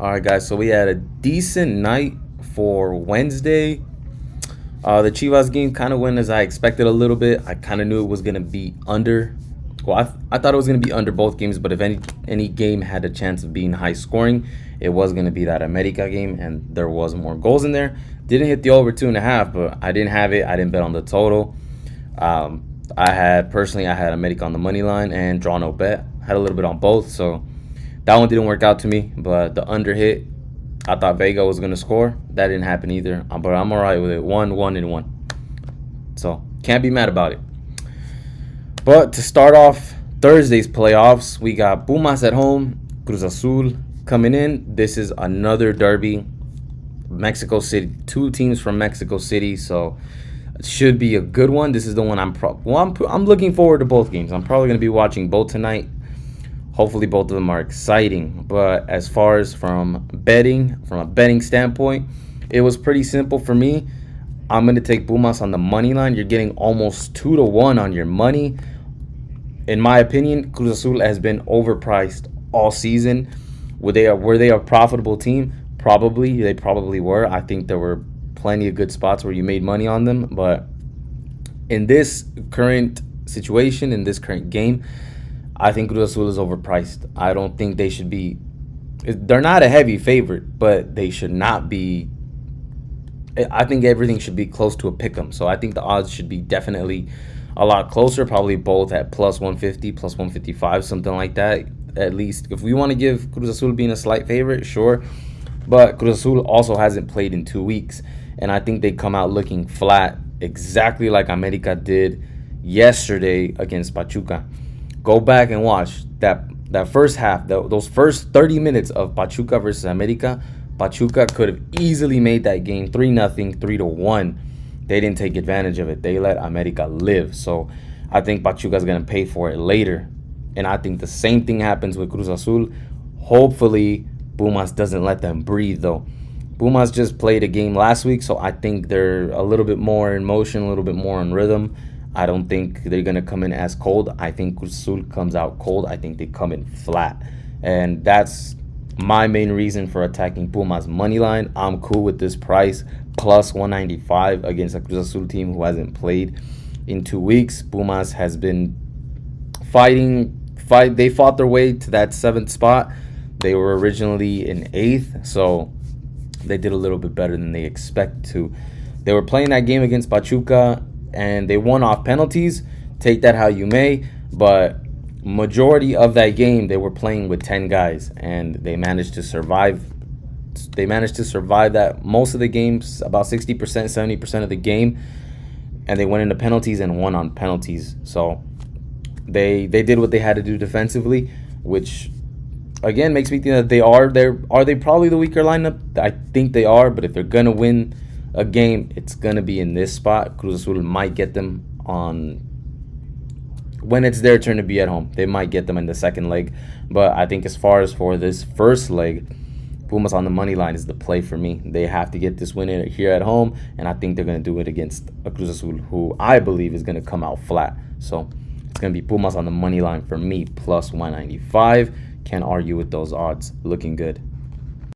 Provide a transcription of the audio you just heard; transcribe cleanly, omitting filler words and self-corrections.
All right, guys. So we had a decent night for Wednesday. The Chivas game kind of went as I expected a little bit. I kind of knew it was gonna be under. Well, I thought it was gonna be under both games, but if any game had a chance of being high scoring, it was gonna be that America game, and there was more goals in there. Didn't hit the over 2.5, but I didn't have it. I didn't bet on the total. I had America on the money line and draw no bet. Had a little bit on both, so that one didn't work out to me. But the under hit. I thought Vega was gonna score. That didn't happen either. But I'm alright with it. 1-1-1. So can't be mad about it. But to start off Thursday's playoffs, we got Pumas at home, Cruz Azul coming in. This is another derby. Mexico City, two teams from Mexico City, so it should be a good one. This is the one I'm looking forward to both games. I'm probably gonna be watching both tonight. Hopefully both of them are exciting. But as far as from a betting standpoint, it was pretty simple for me. I'm going to take Pumas on the money line. You're getting almost 2-1 on your money. In my opinion, Cruz Azul has been overpriced all season. Were they a profitable team? Probably. They probably were. I think there were plenty of good spots where you made money on them. But in this current situation, in this current game, I think Cruz Azul is overpriced. I don't think they should be. They're not a heavy favorite, but they should not be. I think everything should be close to a pick'em. So I think the odds should be definitely a lot closer. Probably both at plus 150, plus 155, something like that. At least if we want to give Cruz Azul being a slight favorite, sure. But Cruz Azul also hasn't played in 2 weeks, and I think they come out looking flat, exactly like America did yesterday against Pachuca. Go back and watch that first half, those first 30 minutes of Pachuca versus America. Pachuca could have easily made that game 3-0, 3-1. They didn't take advantage of it. They let America live. So I think Pachuca's going to pay for it later. And I think the same thing happens with Cruz Azul. Hopefully, Pumas doesn't let them breathe, though. Pumas just played a game last week, so I think they're a little bit more in motion, a little bit more in rhythm. I don't think they're going to come in as cold. I think Cruz Azul comes out cold. I think they come in flat. And that's my main reason for attacking Pumas money line. I'm cool with this price, plus 195 against a Cruz Azul team who hasn't played in 2 weeks. Pumas has been They fought their way to that 7th spot. They were originally in 8th, so they did a little bit better than they expect to. They were playing that game against Pachuca, and they won off penalties. Take that how you may, but majority of that game they were playing with 10 guys, and they managed to survive. They managed to survive that most of the games, about 60%, 70% of the game, and they went into penalties and won on penalties. So they did what they had to do defensively, which again makes me think that are they probably the weaker lineup? I think they are, but if they're gonna win a game, it's gonna be in this spot. Cruz Azul might get them on when it's their turn to be at home. They might get them in the second leg, but I think as far as for this first leg, Pumas on the money line is the play for me. They have to get this win here at home, and I think they're gonna do it against a Cruz Azul who I believe is gonna come out flat. So it's gonna be Pumas on the money line for me, plus 195. Can't argue with those odds. Looking good.